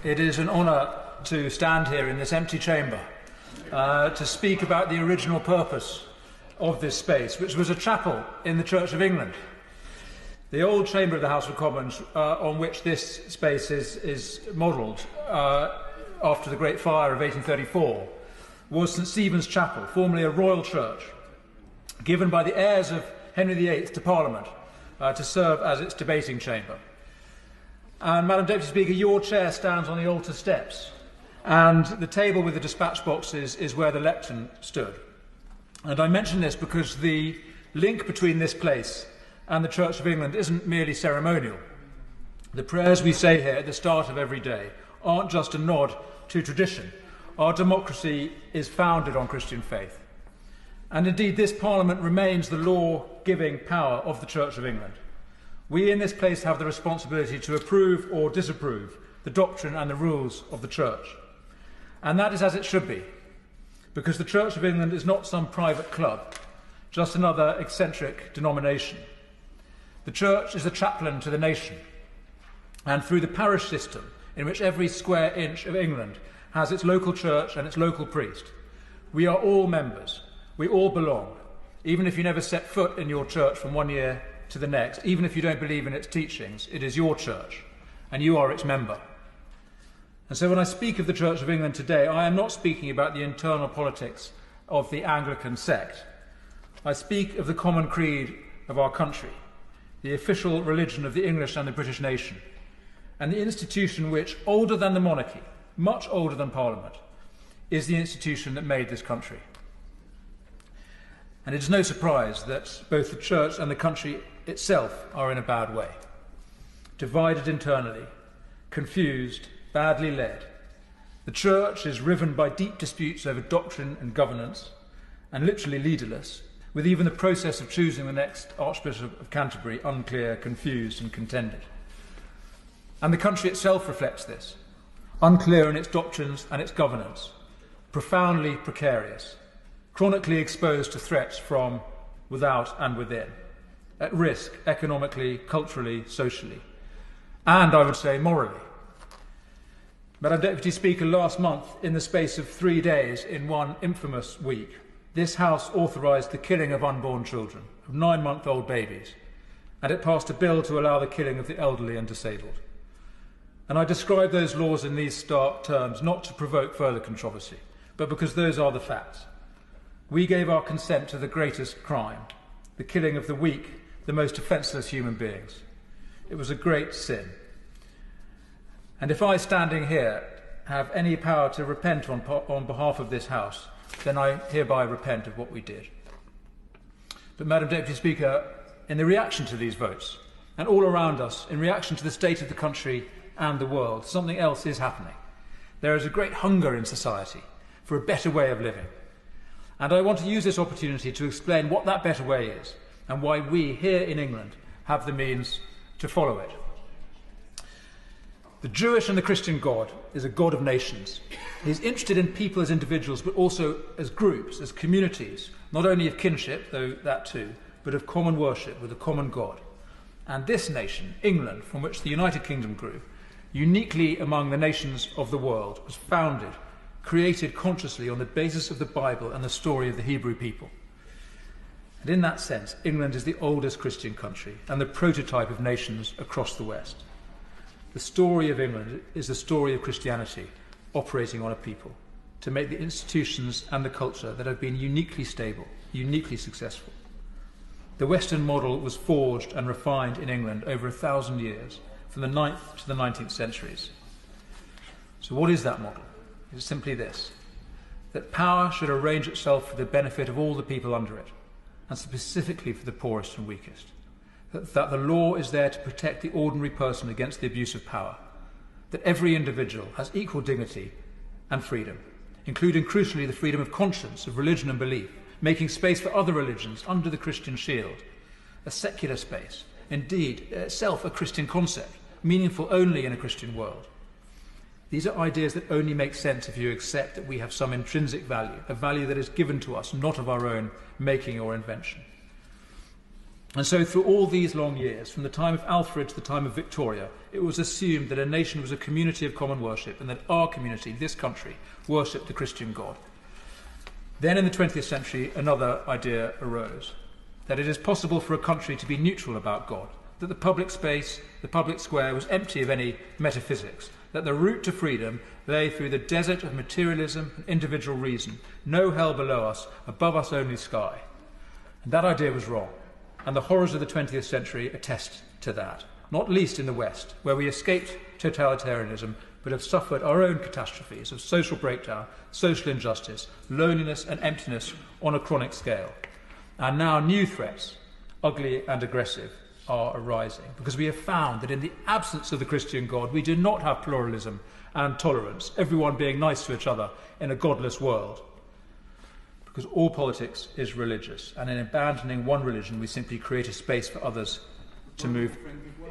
It is an honour to stand here in this empty chamber to speak about the original purpose of this space, which was a chapel in the Church of England. The old chamber of the House of Commons, on which this space is modelled after the Great Fire of 1834, was St Stephen's Chapel, formerly a royal church, given by the heirs of Henry VIII to Parliament to serve as its debating chamber. And, Madam Deputy Speaker, your chair stands on the altar steps, and the table with the dispatch boxes is where the lectern stood. And I mention this because the link between this place and the Church of England isn't merely ceremonial. The prayers we say here at the start of every day aren't just a nod to tradition. Our democracy is founded on Christian faith. And indeed, this Parliament remains the law-giving power of the Church of England. We in this place have the responsibility to approve or disapprove the doctrine and the rules of the Church. And that is as it should be, because the Church of England is not some private club, just another eccentric denomination. The Church is the chaplain to the nation, and through the parish system, in which every square inch of England has its local church and its local priest, we are all members, we all belong, even if you never set foot in your church from one year to the next, even if you don't believe in its teachings, it is your church, and you are its member. And so when I speak of the Church of England today, I am not speaking about the internal politics of the Anglican sect. I speak of the common creed of our country, the official religion of the English and the British nation, and the institution which, older than the monarchy, much older than Parliament, is the institution that made this country. And it is no surprise that both the Church and the country itself are in a bad way. Divided internally, confused, badly led. The Church is riven by deep disputes over doctrine and governance, and literally leaderless, with even the process of choosing the next Archbishop of Canterbury unclear, confused and contended. And the country itself reflects this, unclear in its doctrines and its governance, profoundly precarious, chronically exposed to threats from without and within, at risk economically, culturally, socially, and, I would say, morally. Madam Deputy Speaker, last month, in the space of 3 days in one infamous week, this House authorised the killing of unborn children, of 9-month-old babies, and it passed a bill to allow the killing of the elderly and disabled. And I describe those laws in these stark terms not to provoke further controversy, but because those are the facts. We gave our consent to the greatest crime, the killing of the weak, the most defenceless human beings. It was a great sin. And if I, standing here, have any power to repent on behalf of this House, then I hereby repent of what we did. But, Madam Deputy Speaker, in the reaction to these votes, and all around us, in reaction to the state of the country and the world, something else is happening. There is a great hunger in society for a better way of living. And I want to use this opportunity to explain what that better way is and why we here in England have the means to follow it. The Jewish and the Christian God is a God of nations. He is interested in people as individuals, but also as groups, as communities, not only of kinship, though that too, but of common worship with a common God. And this nation, England, from which the United Kingdom grew, uniquely among the nations of the world, was founded, created consciously on the basis of the Bible and the story of the Hebrew people. And in that sense, England is the oldest Christian country and the prototype of nations across the West. The story of England is the story of Christianity operating on a people to make the institutions and the culture that have been uniquely stable, uniquely successful. The Western model was forged and refined in England over 1,000 years, from the 9th to the 19th centuries. So what is that model? It's simply this, that power should arrange itself for the benefit of all the people under it, and specifically for the poorest and weakest. That the law is there to protect the ordinary person against the abuse of power. That every individual has equal dignity and freedom, including crucially the freedom of conscience, of religion and belief, making space for other religions under the Christian shield, a secular space, indeed itself a Christian concept, meaningful only in a Christian world. These are ideas that only make sense if you accept that we have some intrinsic value, a value that is given to us, not of our own making or invention. And so through all these long years, from the time of Alfred to the time of Victoria, it was assumed that a nation was a community of common worship and that our community, this country, worshipped the Christian God. Then in the 20th century, another idea arose, that it is possible for a country to be neutral about God, that the public space, the public square, was empty of any metaphysics, that the route to freedom lay through the desert of materialism and individual reason, no hell below us, above us only sky. And that idea was wrong, and the horrors of the 20th century attest to that, not least in the West, where we escaped totalitarianism but have suffered our own catastrophes of social breakdown, social injustice, loneliness and emptiness on a chronic scale. And now new threats, ugly and aggressive, are arising, because we have found that in the absence of the Christian God, we do not have pluralism and tolerance, everyone being nice to each other in a godless world. Because all politics is religious, and in abandoning one religion, we simply create a space for others to move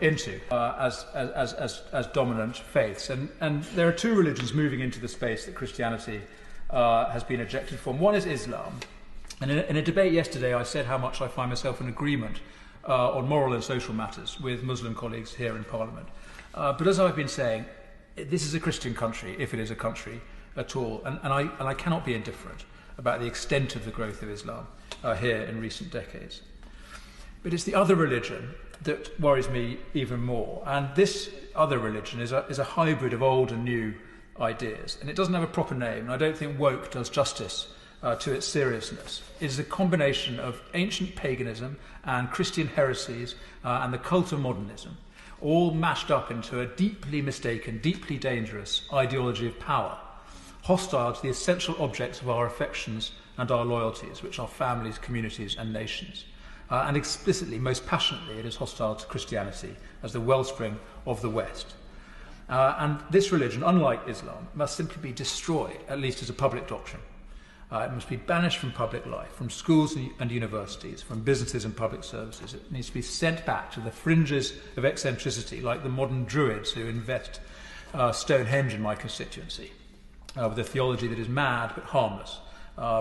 into as dominant faiths. And there are two religions moving into the space that Christianity has been ejected from. One is Islam. And in a debate yesterday, I said how much I find myself in agreement on moral and social matters with Muslim colleagues here in Parliament. But as I've been saying, this is a Christian country, if it is a country at all, and I cannot be indifferent about the extent of the growth of Islam here in recent decades. But it's the other religion that worries me even more, and this other religion is a hybrid of old and new ideas, and it doesn't have a proper name, and I don't think woke does justice to its seriousness. It is a combination of ancient paganism and Christian heresies and the cult of modernism, all mashed up into a deeply mistaken, deeply dangerous ideology of power, hostile to the essential objects of our affections and our loyalties, which are families, communities and nations. And explicitly, most passionately, it is hostile to Christianity as the wellspring of the West. And this religion, unlike Islam, must simply be destroyed, at least as a public doctrine. It must be banished from public life, from schools and universities, from businesses and public services. It needs to be sent back to the fringes of eccentricity, like the modern Druids who invest Stonehenge in my constituency, with a theology that is mad but harmless,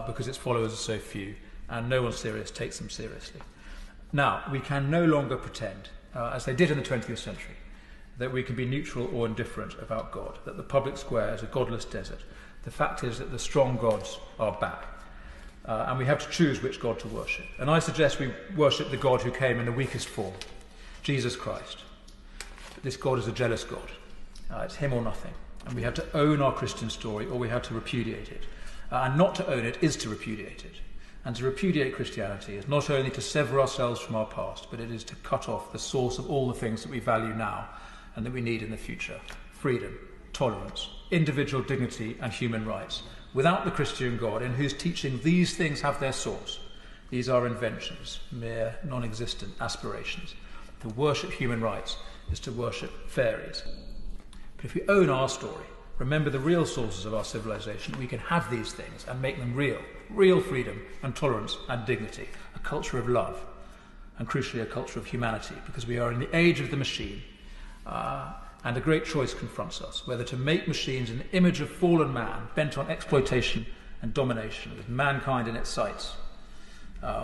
because its followers are so few, and no one serious takes them seriously. Now, we can no longer pretend, as they did in the 20th century, that we can be neutral or indifferent about God, that the public square is a godless desert. The fact is that the strong gods are back, and we have to choose which God to worship. And I suggest we worship the God who came in the weakest form, Jesus Christ. But this God is a jealous God. It's him or nothing. And we have to own our Christian story, or we have to repudiate it. And not to own it is to repudiate it. And to repudiate Christianity is not only to sever ourselves from our past, but it is to cut off the source of all the things that we value now and that we need in the future: freedom, tolerance, individual dignity and human rights. Without the Christian God, in whose teaching these things have their source, these are inventions, mere non-existent aspirations. To worship human rights is to worship fairies. But if we own our story, remember the real sources of our civilization, we can have these things and make them real freedom and tolerance and dignity, a culture of love, and crucially a culture of humanity, because we are in the age of the machine, and a great choice confronts us, whether to make machines in the image of fallen man, bent on exploitation and domination, with mankind in its sights,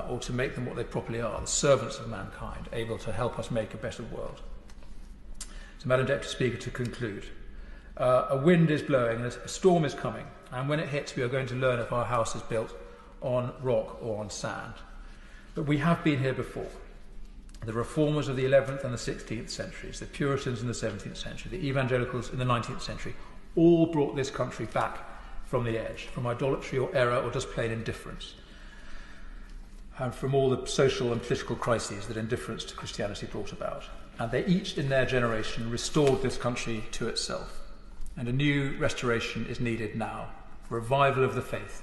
or to make them what they properly are, the servants of mankind, able to help us make a better world. So, Madam Deputy Speaker, to conclude, a wind is blowing and a storm is coming, and when it hits we are going to learn if our house is built on rock or on sand. But we have been here before. The reformers of the 11th and the 16th centuries, the Puritans in the 17th century, the evangelicals in the 19th century, all brought this country back from the edge, from idolatry or error or just plain indifference, and from all the social and political crises that indifference to Christianity brought about. And they each, in their generation, restored this country to itself. And a new restoration is needed now, a revival of the faith,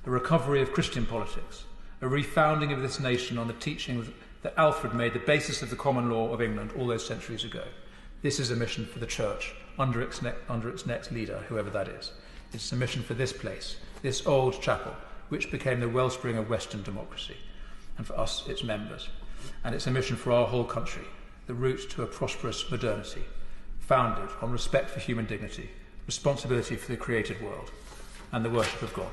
a recovery of Christian politics, a refounding of this nation on the teaching that Alfred made the basis of the common law of England all those centuries ago. This is a mission for the Church under its next leader, whoever that is. It's a mission for this place, this old chapel, which became the wellspring of Western democracy, and for us, its members. And it's a mission for our whole country, the route to a prosperous modernity, founded on respect for human dignity, responsibility for the created world, and the worship of God.